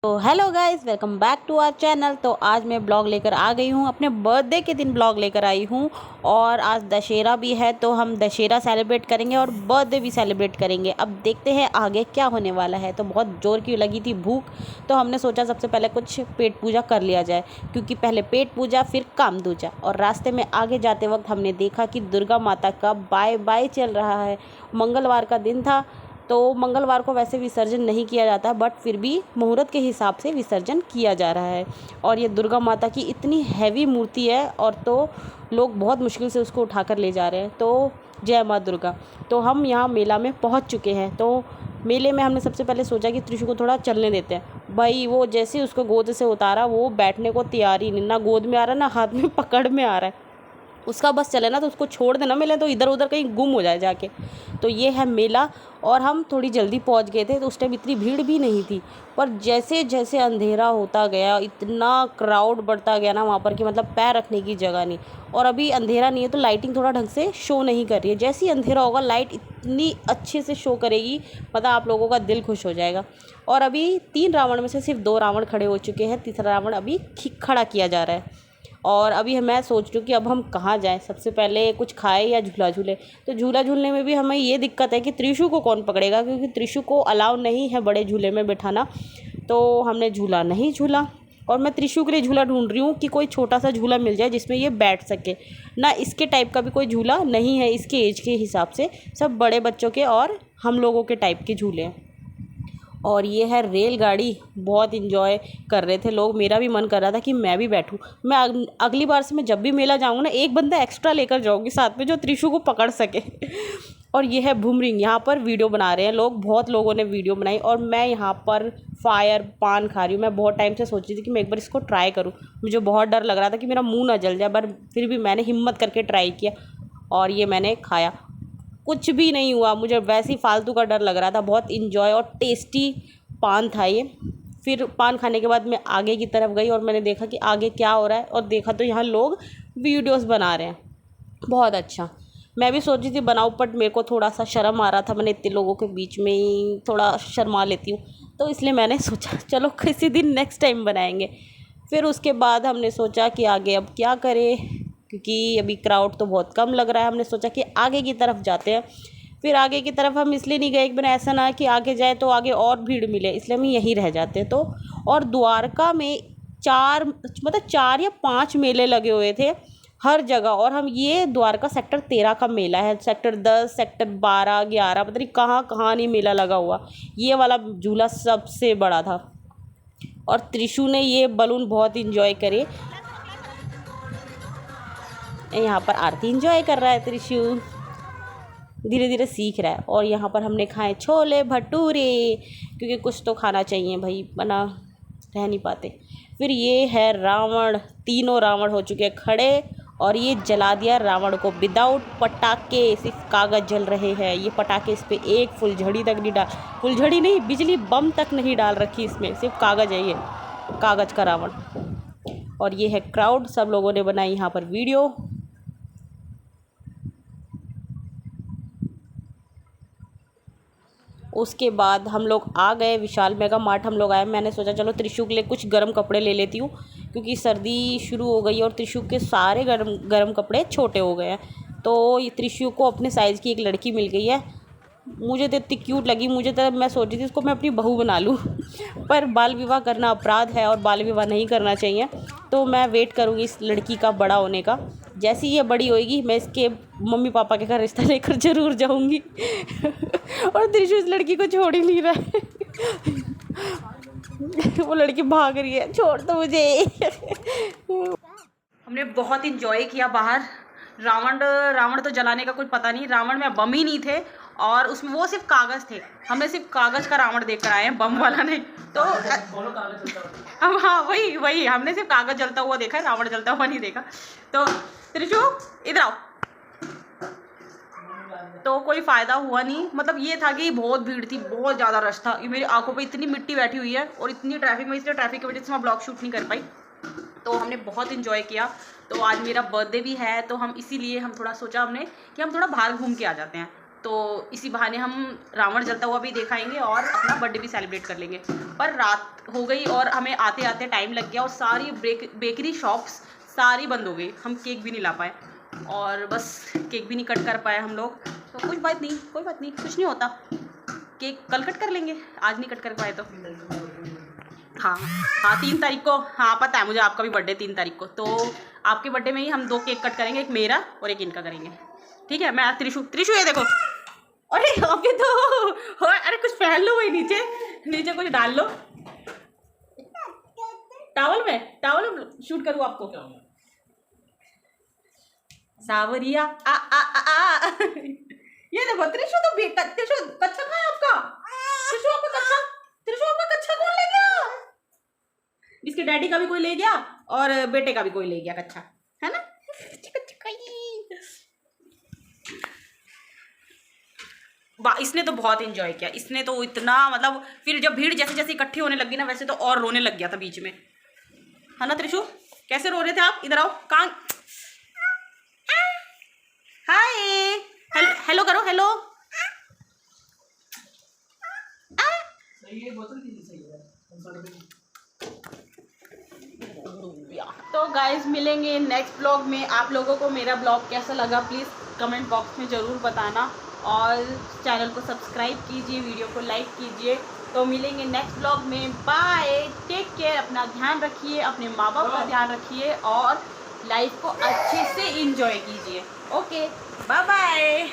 तो hello guys, welcome back to our channel. तो आज मैं ब्लॉग लेकर आ गई हूँ, अपने बर्थडे के दिन ब्लॉग लेकर आई हूँ। और आज दशहरा भी है तो हम दशहरा सेलिब्रेट करेंगे और बर्थडे भी सेलिब्रेट करेंगे। अब देखते हैं आगे क्या होने वाला है। तो बहुत ज़ोर की लगी थी भूख, तो हमने सोचा सबसे पहले कुछ पेट पूजा कर लिया जाए, क्योंकि पहले पेट पूजा फिर काम दूजा। और रास्ते में आगे जाते वक्त हमने देखा कि दुर्गा माता का बाय बाय चल रहा है। मंगलवार का दिन था, तो मंगलवार को वैसे विसर्जन नहीं किया जाता, बट फिर भी मुहूर्त के हिसाब से विसर्जन किया जा रहा है। और ये दुर्गा माता की इतनी हैवी मूर्ति है, और तो लोग बहुत मुश्किल से उसको उठाकर ले जा रहे हैं। तो जय माँ दुर्गा। तो हम यहाँ मेला में पहुँच चुके हैं। तो मेले में हमने सबसे पहले सोचा कि त्रिशु को थोड़ा चलने देते हैं। भाई वो जैसे उसको गोद से उतारा, वो बैठने को तैयार ही नहीं, ना गोद में आ रहा ना हाथ में पकड़ में आ रहा है। उसका बस चले ना तो उसको छोड़ देना, मिले तो इधर उधर कहीं गुम हो जाए जाके। तो ये है मेला। और हम थोड़ी जल्दी पहुंच गए थे, तो उस टाइम इतनी भीड़ भी नहीं थी। पर जैसे जैसे अंधेरा होता गया, इतना क्राउड बढ़ता गया ना वहाँ पर कि मतलब पैर रखने की जगह नहीं। और अभी अंधेरा नहीं है तो लाइटिंग थोड़ा ढंग से शो नहीं कर रही है। जैसे ही अंधेरा होगा लाइट इतनी अच्छे से शो करेगी, मतलब आप लोगों का दिल खुश हो जाएगा। और अभी 3 रावण में से सिर्फ 2 रावण खड़े हो चुके हैं, तीसरा रावण अभी खड़ा किया जा रहा है। और अभी मैं सोच रही हूँ कि अब हम कहाँ जाएं, सबसे पहले कुछ खाए या झूला झूले। तो झूला झूलने में भी हमें ये दिक्कत है कि त्रिशु को कौन पकड़ेगा, क्योंकि त्रिशु को अलाउ नहीं है बड़े झूले में बिठाना। तो हमने झूला नहीं झूला। और मैं त्रिशु के लिए झूला ढूंढ रही हूँ कि कोई छोटा सा झूला मिल जाए जिसमें ये बैठ सके ना। इसके टाइप का भी कोई झूला नहीं है इसके एज के हिसाब से, सब बड़े बच्चों के और हम लोगों के टाइप के झूले हैं। और ये है रेलगाड़ी, बहुत इन्जॉय कर रहे थे लोग। मेरा भी मन कर रहा था कि मैं भी बैठूं। मैं अगली बार से मैं जब भी मेला जाऊंगा ना, एक बंदा एक्स्ट्रा लेकर जाऊंगी साथ में जो त्रिशु को पकड़ सके। और ये है भूमरिंग, यहाँ पर वीडियो बना रहे हैं लोग, बहुत लोगों ने वीडियो बनाई। और मैं यहाँ पर फायर पान खा रही हूँ। मैं बहुत टाइम से सोच रही थी कि मैं एक बार इसको ट्राई करूँ। मुझे बहुत डर लग रहा था कि मेरा मुँह ना जल जाए, पर फिर भी मैंने हिम्मत करके ट्राई किया और ये मैंने खाया। कुछ भी नहीं हुआ, मुझे वैसे ही फालतू का डर लग रहा था। बहुत इन्जॉय और टेस्टी पान था ये। फिर पान खाने के बाद मैं आगे की तरफ गई और मैंने देखा कि आगे क्या हो रहा है, और देखा तो यहाँ लोग वीडियोस बना रहे हैं। बहुत अच्छा। मैं भी सोच रही थी बनाऊँ, बट मेरे को थोड़ा सा शर्म आ रहा था। मैंने इतने लोगों के बीच में ही थोड़ा शर्मा लेती हूँ, तो इसलिए मैंने सोचा चलो किसी दिन नेक्स्ट टाइम बनाएंगे। फिर उसके बाद हमने सोचा कि आगे अब क्या करें, क्योंकि अभी क्राउड तो बहुत कम लग रहा है। हमने सोचा कि आगे की तरफ जाते हैं। फिर आगे की तरफ हम इसलिए नहीं गए, एक बार ऐसा ना कि आगे जाए तो आगे और भीड़ मिले, इसलिए हम यहीं रह जाते। तो और द्वारका में 4 या 5 मेले लगे हुए थे हर जगह। और हम ये द्वारका सेक्टर 13 का मेला है, सेक्टर 10, सेक्टर 12, 11, पता नहीं कहाँ कहाँ नहीं मेला लगा हुआ। ये वाला झूला सबसे बड़ा था। और त्रिशु ने ये बलून बहुत इंजॉय करे। यहाँ पर आरती इंजॉय कर रहा है त्रिशु, धीरे धीरे सीख रहा है। और यहाँ पर हमने खाए छोले भटूरे, क्योंकि कुछ तो खाना चाहिए भाई, बना रह नहीं पाते। फिर ये है रावण, 3 रावण हो चुके हैं खड़े, और ये जला दिया रावण को विदाउट पटाखे, सिर्फ कागज़ जल रहे हैं। ये पटाखे इस पर एक फुलझड़ी तक नहीं डाल, फुलझड़ी नहीं, बिजली बम तक नहीं डाल रखी इसमें, सिर्फ कागज़ है ये, कागज़ का रावण। और ये है क्राउड, सब लोगों ने बनाई यहाँ पर वीडियो। उसके बाद हम लोग आ गए विशाल मेगा मार्ट। हम लोग आए, मैंने सोचा चलो त्रिशु के लिए कुछ गर्म कपड़े ले लेती हूँ, क्योंकि सर्दी शुरू हो गई और त्रिशु के सारे गर्म कपड़े छोटे हो गए हैं। तो ये त्रिशु को अपने साइज़ की एक लड़की मिल गई है। मुझे तो इतनी क्यूट लगी, मुझे तो मैं सोच रही थी इसको मैं अपनी बहू बना लूँ। पर बाल विवाह करना अपराध है और बाल विवाह नहीं करना चाहिए। तो मैं वेट करूँगी इस लड़की का बड़ा होने का। जैसी ये बड़ी होएगी मैं इसके मम्मी पापा के घर रिश्ता लेकर ज़रूर जाऊँगी। और त्रिशु इस लड़की को छोड़ ही नहीं रहा है। वो लड़की भाग रही है, छोड़ दो मुझे। हमने बहुत इंजॉय किया बाहर। रावण तो जलाने का कुछ पता नहीं, रावण में बम ही नहीं थे, और उसमें वो सिर्फ कागज़ थे। हमने सिर्फ कागज़ का रावण देख कर आए हैं, बम वाला नहीं। तो हाँ वही हमने सिर्फ कागज़ जलता हुआ देखा है, रावण जलता हुआ नहीं देखा। तो त्रिशु इधर आओ। तो कोई फ़ायदा हुआ नहीं, मतलब ये था कि बहुत भीड़ थी, बहुत ज़्यादा रश था। मेरी आंखों पे इतनी मिट्टी बैठी हुई है और इतनी ट्रैफिक में, इसलिए ट्रैफिक की वजह से मैं ब्लॉग शूट नहीं कर पाई। तो हमने बहुत इन्जॉय किया। तो आज मेरा बर्थडे भी है, तो हम इसीलिए हम थोड़ा सोचा हमने कि हम थोड़ा बाहर घूम के आ जाते हैं। तो इसी बहाने हम रावण जलता हुआ भी दिखाएंगे और अपना बर्थडे भी सेलिब्रेट कर लेंगे। पर रात हो गई और हमें आते आते टाइम लग गया और सारी बेकरी शॉप्स सारी बंद हो गई, हम केक भी नहीं ला पाए और बस केक भी नहीं कट कर पाए हम लोग। तो कुछ बात नहीं, कोई बात नहीं, कुछ नहीं होता, केक कल कट कर लेंगे, आज नहीं कट कर पाए तो। हाँ हाँ 3 तारीख को, हाँ पता है मुझे आपका भी बर्थडे 3 तारीख को, तो आपके बर्थडे में ही हम 2 केक कट करेंगे, एक मेरा और एक इनका करेंगे, ठीक है। मैं त्रिशु ये देखो, अरे अभी तो हो, अरे कुछ पहन लो, वही नीचे कुछ डाल लो, टावल शूट करूँ आपको, सावरिया आ आ आ आ ये देखो त्रिशु तो कच्चा कहाँ है आपका? त्रिशु आपका कच्चा कौन ले गया? इसके डैडी का भी कोई ले गया और बेटे का भी कोई ले गया कच्चा, है ना? इसने तो बहुत एंजॉय किया, इसने तो इतना, मतलब फिर जब भीड़ जैसे जैसे इकट्ठी होने लगी ना, वैसे तो और रोने लग गया था बीच में, है ना त्रिशु? कैसे रो रहे थे आप? इधर आओ, कहाँ? हाय, हेलो करो, हेलो। तो गाइज मिलेंगे नेक्स्ट ब्लॉग में। आप लोगों को मेरा ब्लॉग कैसा लगा प्लीज़ कमेंट बॉक्स में ज़रूर बताना और चैनल को सब्सक्राइब कीजिए, वीडियो को लाइक कीजिए। तो मिलेंगे नेक्स्ट ब्लॉग में, बाय, टेक केयर, अपना ध्यान रखिए, अपने माँ बाप का ध्यान रखिए और लाइफ को अच्छे से एंजॉय कीजिए। Okay, bye bye.